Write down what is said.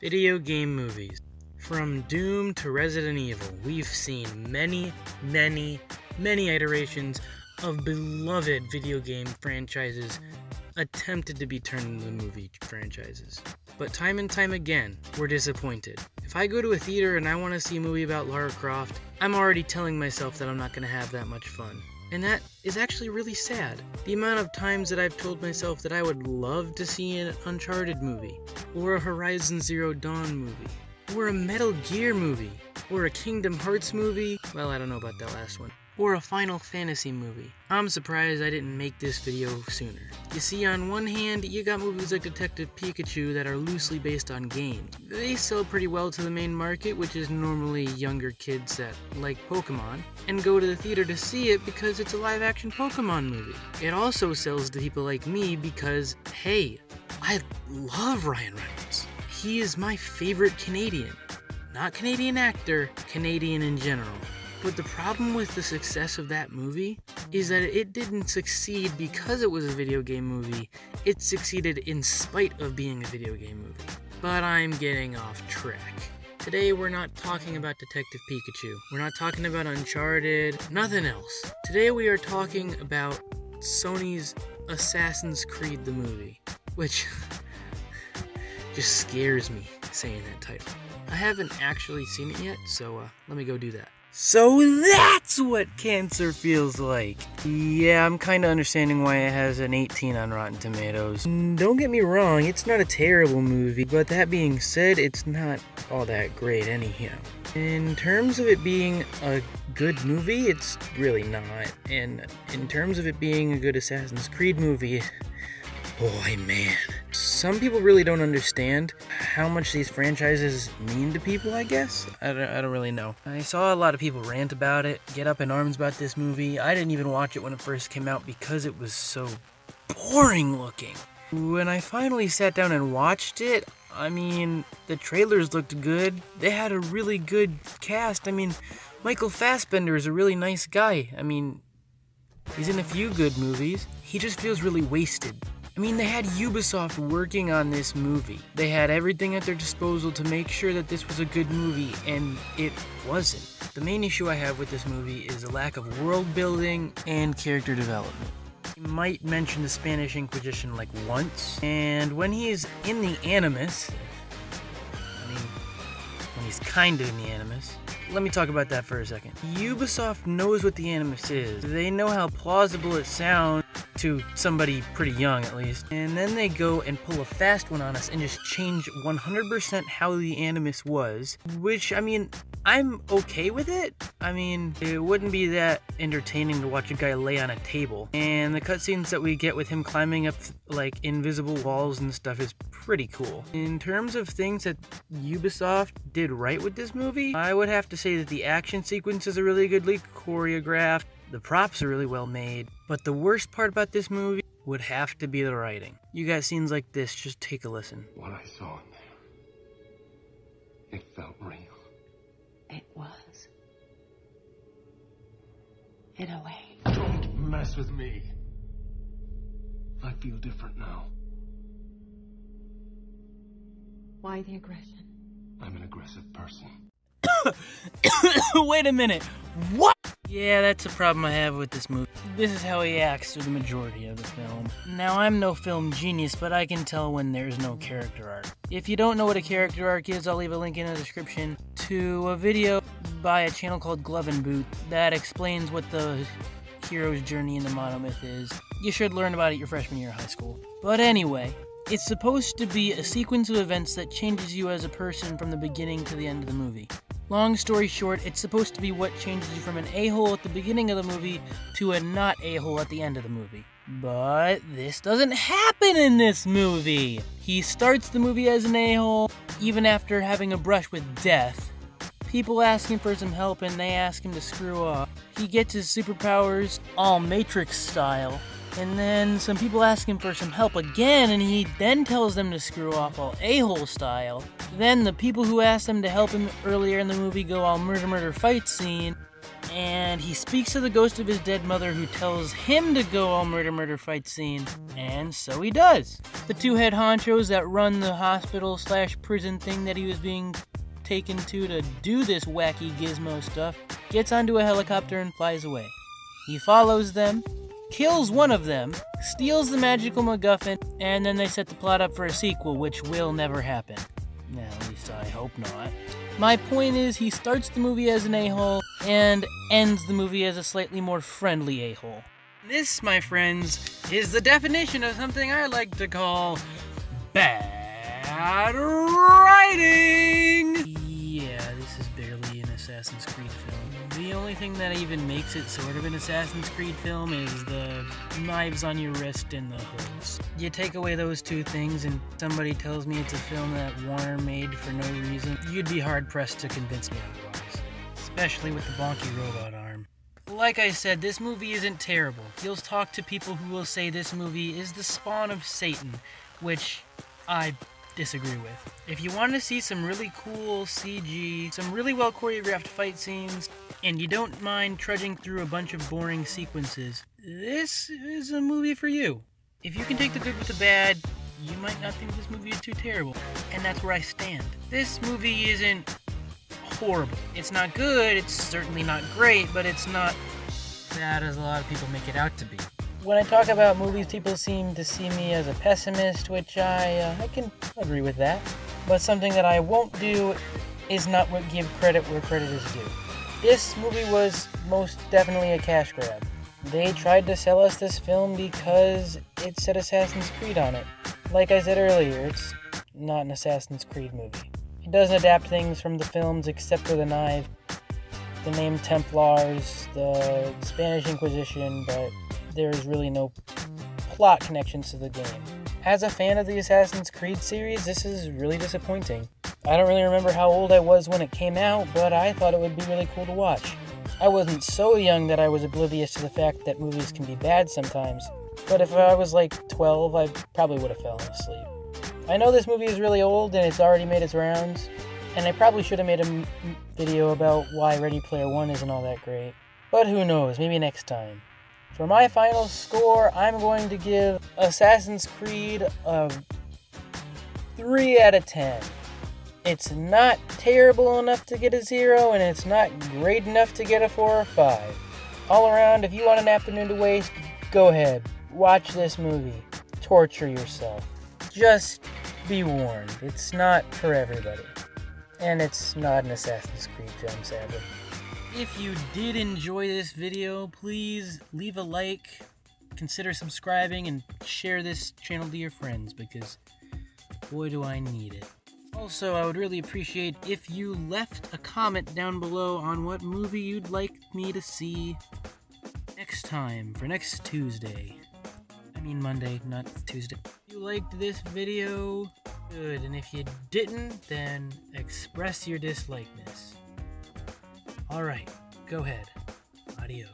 Video game movies. From Doom to Resident Evil, we've seen many iterations of beloved video game franchises attempted to be turned into movie franchises. But time and time again, we're disappointed. If I go to a theater and I want to see a movie about Lara Croft, I'm already telling myself that I'm not going to have that much fun. And that is actually really sad. The amount of times that I've told myself that I would love to see an Uncharted movie, or a Horizon Zero Dawn movie, or a Metal Gear movie, or a Kingdom Hearts movie, well, I don't know about that last one, or a Final Fantasy movie. I'm surprised I didn't make this video sooner. You see, on one hand, you got movies like Detective Pikachu that are loosely based on games. They sell pretty well to the main market, which is normally younger kids that like Pokemon, and go to the theater to see it because it's a live-action Pokemon movie. It also sells to people like me because, hey, I love Ryan Reynolds. He is my favorite Canadian. Not Canadian actor, Canadian in general. But the problem with the success of that movie is that it didn't succeed because it was a video game movie. It succeeded in spite of being a video game movie. But I'm getting off track. Today we're not talking about Detective Pikachu. We're not talking about Uncharted, nothing else. Today we are talking about Sony's Assassin's Creed the movie, which just scares me saying that title. I haven't actually seen it yet, so let me go do that. So that's what cancer feels like. Yeah, I'm kinda understanding why it has an 18 on Rotten Tomatoes. Don't get me wrong, it's not a terrible movie, but that being said, it's not all that great anyhow. In terms of it being a good movie, it's really not. And in terms of it being a good Assassin's Creed movie, boy, man. Some people really don't understand how much these franchises mean to people, I guess. I don't really know. I saw a lot of people rant about it, get up in arms about this movie. I didn't even watch it when it first came out because it was so boring looking. When I finally sat down and watched it, I mean, the trailers looked good. They had a really good cast. I mean, Michael Fassbender is a really nice guy. I mean, he's in a few good movies. He just feels really wasted. I mean, they had Ubisoft working on this movie. They had everything at their disposal to make sure that this was a good movie, and it wasn't. The main issue I have with this movie is the lack of world building and character development. He might mention the Spanish Inquisition like once, and when he's in the Animus, I mean, when he's kind of in the Animus, let me talk about that for a second. Ubisoft knows what the Animus is. They know how plausible it sounds to somebody pretty young, at least. And then they go and pull a fast one on us and just change 100% how the Animus was, which, I mean, I'm okay with it. I mean, it wouldn't be that entertaining to watch a guy lay on a table. And the cutscenes that we get with him climbing up, like, invisible walls and stuff is pretty cool. In terms of things that Ubisoft did right with this movie, I would have to say that the action sequences are really goodly choreographed. The props are really well made, but the worst part about this movie would have to be the writing. You got scenes like this, just take a listen. What I saw in there, it felt real. It was. In a way. Don't mess with me. I feel different now. Why the aggression? I'm an aggressive person. Wait a minute, what? Yeah, that's a problem I have with this movie. This is how he acts through the majority of the film. Now, I'm no film genius, but I can tell when there's no character arc. If you don't know what a character arc is, I'll leave a link in the description to a video by a channel called Glove and Boot that explains what the hero's journey in the Monomyth is. You should learn about it your freshman year of high school. But anyway, it's supposed to be a sequence of events that changes you as a person from the beginning to the end of the movie. Long story short, it's supposed to be what changes you from an a-hole at the beginning of the movie to a not a-hole at the end of the movie. But this doesn't happen in this movie! He starts the movie as an a-hole, even after having a brush with death. People ask him for some help and they ask him to screw up. He gets his superpowers all Matrix style. And then some people ask him for some help again, and he then tells them to screw off all a-hole style. Then the people who asked him to help him earlier in the movie go all murder fight scene, and he speaks to the ghost of his dead mother who tells him to go all murder fight scene, and so he does. The two head honchos that run the hospital / prison thing that he was being taken to do this wacky gizmo stuff gets onto a helicopter and flies away. He follows them, kills one of them, steals the magical MacGuffin, and then they set the plot up for a sequel, which will never happen. At least I hope not. My point is, he starts the movie as an a-hole and ends the movie as a slightly more friendly a-hole. This, my friends, is the definition of something I like to call bad writing! Yeah, this is barely an Assassin's Creed film. The only thing that even makes it sort of an Assassin's Creed film is the knives on your wrist and the hoods. You take away those two things and somebody tells me it's a film that Warner made for no reason, you'd be hard-pressed to convince me otherwise. Especially with the bonky robot arm. Like I said, this movie isn't terrible. You'll talk to people who will say this movie is the spawn of Satan, which I disagree with. If you want to see some really cool CG, some really well choreographed fight scenes, and you don't mind trudging through a bunch of boring sequences, this is a movie for you. If you can take the good with the bad, you might not think this movie is too terrible, and that's where I stand. This movie isn't horrible. It's not good, it's certainly not great, but it's not bad as a lot of people make it out to be. When I talk about movies, people seem to see me as a pessimist, which I can agree with that. But something that I won't do is not give credit where credit is due. This movie was most definitely a cash grab. They tried to sell us this film because it said Assassin's Creed on it. Like I said earlier, it's not an Assassin's Creed movie. It doesn't adapt things from the films except for the knife, the name Templars, the Spanish Inquisition, but there's really no plot connections to the game. As a fan of the Assassin's Creed series, this is really disappointing. I don't really remember how old I was when it came out, but I thought it would be really cool to watch. I wasn't so young that I was oblivious to the fact that movies can be bad sometimes, but if I was like 12, I probably would have fallen asleep. I know this movie is really old and it's already made its rounds, and I probably should have made a video about why Ready Player One isn't all that great, but who knows, maybe next time. For my final score, I'm going to give Assassin's Creed a 3 out of 10. It's not terrible enough to get a 0, and it's not great enough to get a 4 or 5. All around, if you want an afternoon to waste, go ahead. Watch this movie. Torture yourself. Just be warned, it's not for everybody. And it's not an Assassin's Creed film, sadly. If you did enjoy this video, please leave a like, consider subscribing, and share this channel to your friends, because boy do I need it. Also, I would really appreciate if you left a comment down below on what movie you'd like me to see next time, for next Tuesday. I mean Monday, not Tuesday. If you liked this video, good, and if you didn't, then express your dislikeness. Alright, go ahead. Adios.